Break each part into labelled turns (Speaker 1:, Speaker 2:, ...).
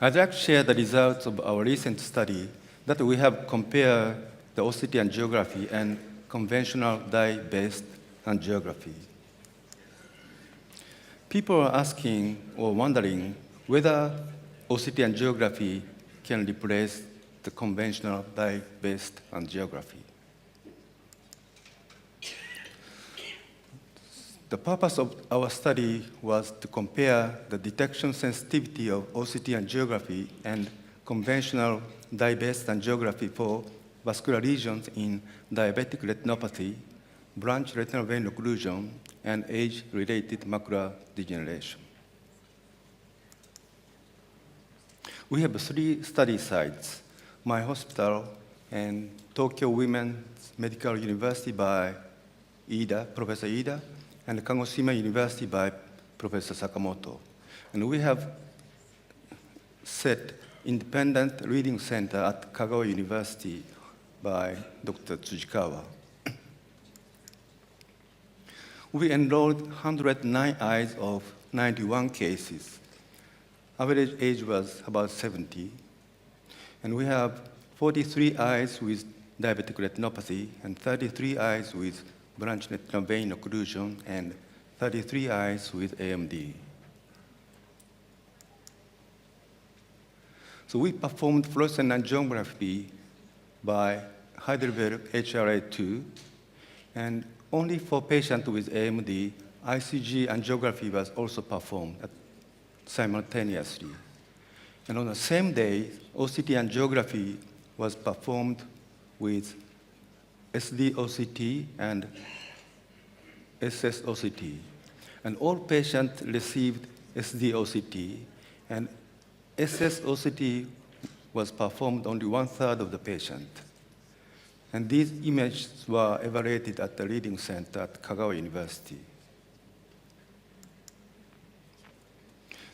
Speaker 1: I'd like to share the results of our recent study that we have compared the OCT angiography and conventional dye-based angiography. People are asking or wondering whether OCT angiography can replace the conventional dye-based angiography. The purpose of our study was to compare the detection sensitivity of OCT angiography and conventional dye-based angiography for vascular lesions in diabetic retinopathy, branch retinal vein occlusion, and age-related macular degeneration. We have 3 study sites: my hospital and Tokyo Women's Medical University by Professor Ida, and Kagoshima University by Professor Sakamoto. And we have set independent reading center at Kagawa University by Dr. Tsujikawa. We enrolled 109 eyes of 91 cases. Average age was about 70. And we have 43 eyes with diabetic retinopathy and 33 eyes with branch retinal vein occlusion and 33 eyes with AMD. So we performed fluorescent angiography by Heidelberg HRA2, and only for patients with AMD, ICGA angiography was also performed simultaneously. And on the same day, OCT angiography was performed with SD-OCT and SS-OCT. And all patients received SD-OCT, and SS-OCT was performed only 1/3 of the patient. And these images were evaluated at the reading center at Kagawa University.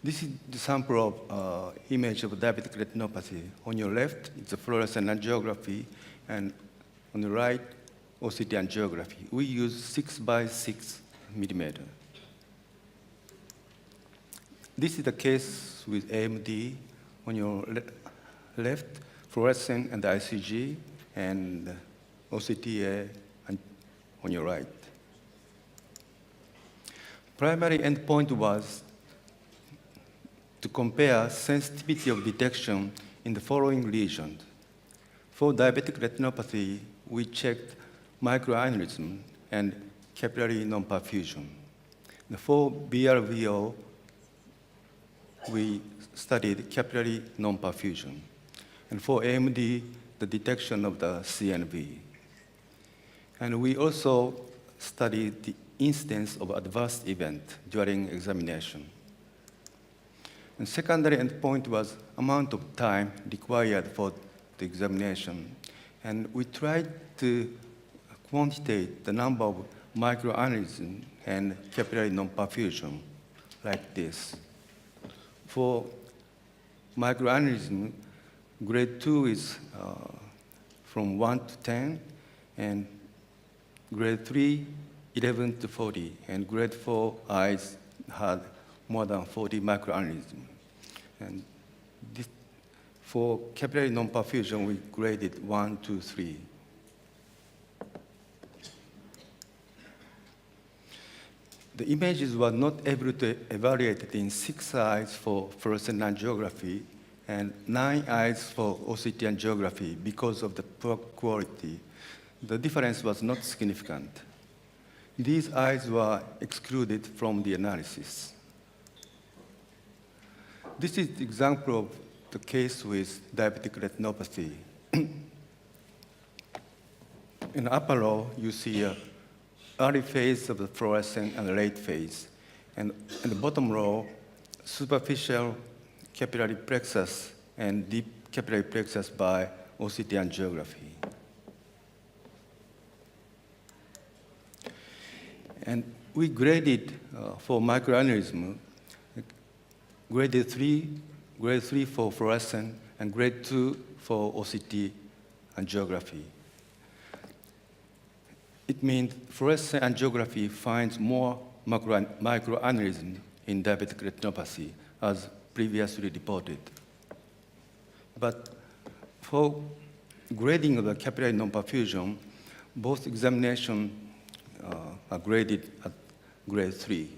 Speaker 1: This is the sample of image of diabetic retinopathy. On your left, it's a fluorescent angiography, and on the right, OCT angiography. We use 6 by 6 millimeter. This is the case with AMD. On your left, fluorescent and ICG, and OCTA on your right. Primary endpoint was to compare sensitivity of detection in the following lesions. For diabetic retinopathy, we checked microaneurysm and capillary non-perfusion. For BRVO, we studied capillary non-perfusion. And for AMD, the detection of the CNV. And we also studied the incidence of adverse event during examination. And secondary endpoint was amount of time required for the examination. And we tried to quantitate the number of microaneurysm and capillary non-perfusion like this. For microaneurysm, grade 2 is from 1 to 10, and grade 3, 11 to 40, and grade 4 eyes had more than 40 microaneurysm. And this, for capillary non-perfusion, we graded 1, 2, 3. The images were not able to evaluate it in 6 eyes for fluorescent angiography and 9 eyes for OCT angiography because of the poor quality. The difference was not significant. These eyes were excluded from the analysis. This is the example of the case with diabetic retinopathy. In the upper row, you see an early phase of the fluorescent and late phase. And in the bottom row, superficial capillary plexus and deep capillary plexus by OCT angiography. And we graded for microaneurysm, grade 3 for fluorescent, and grade 2 for OCT angiography. It means fluorescent angiography finds more microaneurysm in diabetic retinopathy, as previously reported. But for grading of the capillary non-perfusion, both examinations are graded at grade 3.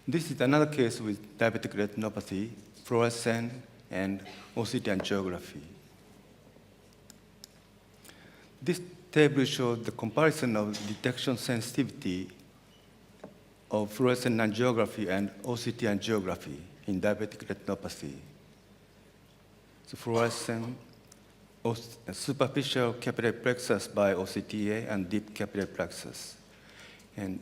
Speaker 1: This is another case with diabetic retinopathy, fluorescent, and OCT angiography. This table shows the comparison of detection sensitivity of fluorescent angiography and OCT angiography in diabetic retinopathy. So fluorescent, superficial capillary plexus by OCTA and deep capillary plexus. And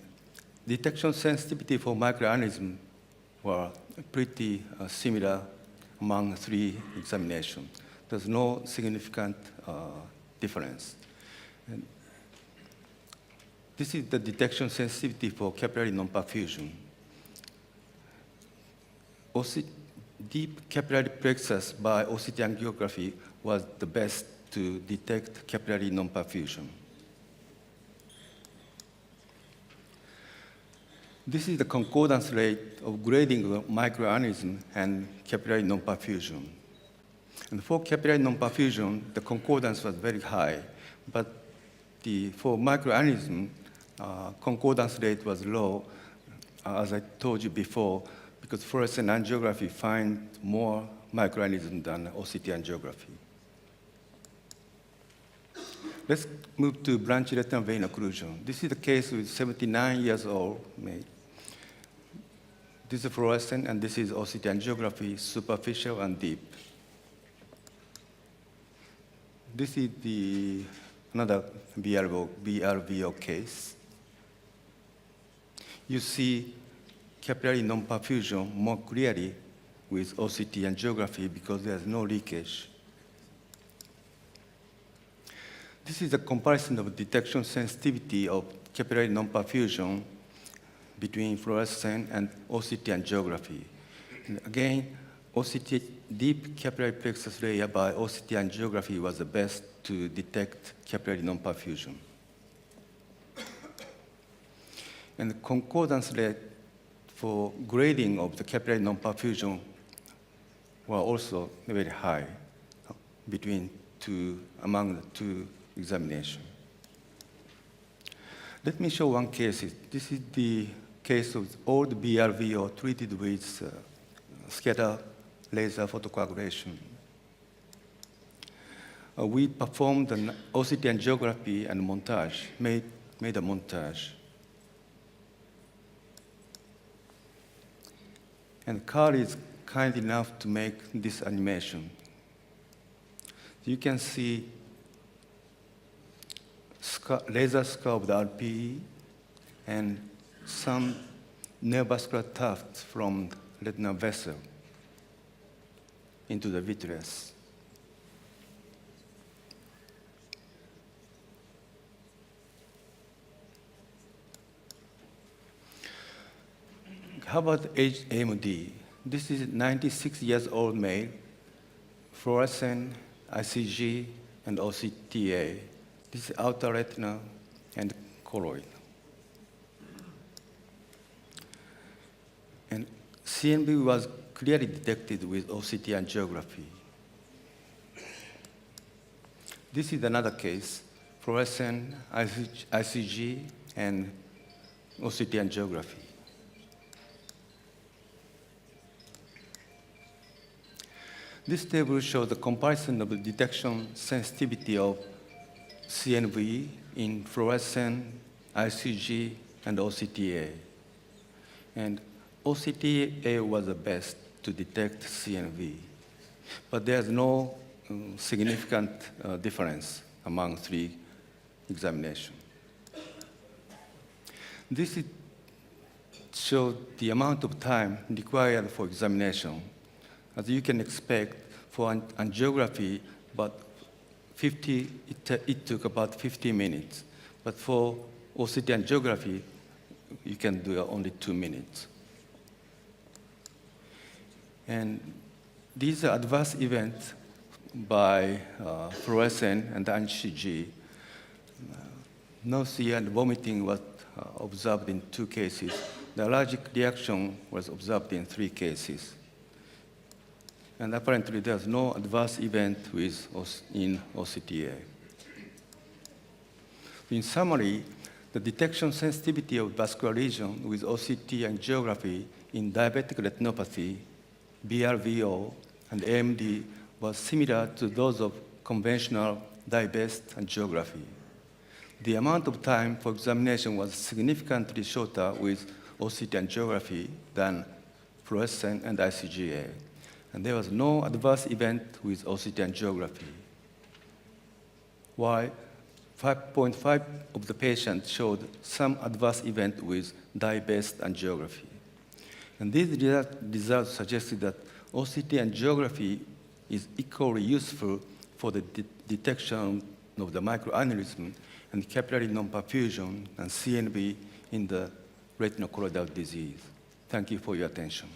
Speaker 1: detection sensitivity for microaneurysm were pretty similar among 3 examinations. There's no significant difference. And this is the detection sensitivity for capillary non-perfusion. Deep capillary plexus by OCT angiography was the best to detect capillary non-perfusion. This is the concordance rate of grading of microaneurysm and capillary non-perfusion. And for capillary non-perfusion, the concordance was very high, but for microaneurysm, concordance rate was low, as I told you before, because fluorescent angiography finds more microaneurysm than OCT angiography. Let's move to branch retinal vein occlusion. This is the case with 79 years old male. This is fluorescent, and this is OCT angiography, superficial and deep. This is another BRVO case. You see capillary non-perfusion more clearly with OCT angiography because there's no leakage. This is a comparison of detection sensitivity of capillary non-perfusion between fluorescent and OCT angiography. And again, OCT deep capillary plexus layer by OCT angiography was the best to detect capillary non-perfusion. And the concordance rate for grading of the capillary non-perfusion were also very high among the 2 examinations. Let me show one case. This is the case of old BRVO treated with scatter laser photocoagulation. We performed an OCT angiography and montage, made a montage. And Carl is kind enough to make this animation. You can see laser scar of the RPE and some neovascular tufts from retinal vessel into the vitreous. How about age AMD? This is 96 years old male, fluorescent, ICGA, and OCTA. This is outer retina and choroid. And CNV was clearly detected with OCT angiography. This is another case, fluorescent, ICGA, and OCT angiography. This table shows the comparison of the detection sensitivity of CNV in fluorescent, ICGA, and OCTA. And OCTA was the best to detect CNV, but there's no significant difference among 3 examinations. This shows the amount of time required for examination. As you can expect, for angiography, it took about 50 minutes. But for OCT angiography, you can do only 2 minutes. And these are adverse events by fluorescent and ICGA. Nausea and vomiting was observed in 2 cases. The allergic reaction was observed in 3 cases. and apparently there's no adverse event in OCTA. In summary, the detection sensitivity of vascular lesion with OCT angiography in diabetic retinopathy, BRVO, and AMD was similar to those of conventional dye-based angiography. The amount of time for examination was significantly shorter with OCT angiography than fluorescent and ICGA, and there was no adverse event with OCT angiography. While 5.5 of the patients showed some adverse event with dye-based angiography. And these results suggested that OCT angiography is equally useful for the detection of the microaneurysm and capillary non-perfusion and CNV in the retinal choroidal disease. Thank you for your attention.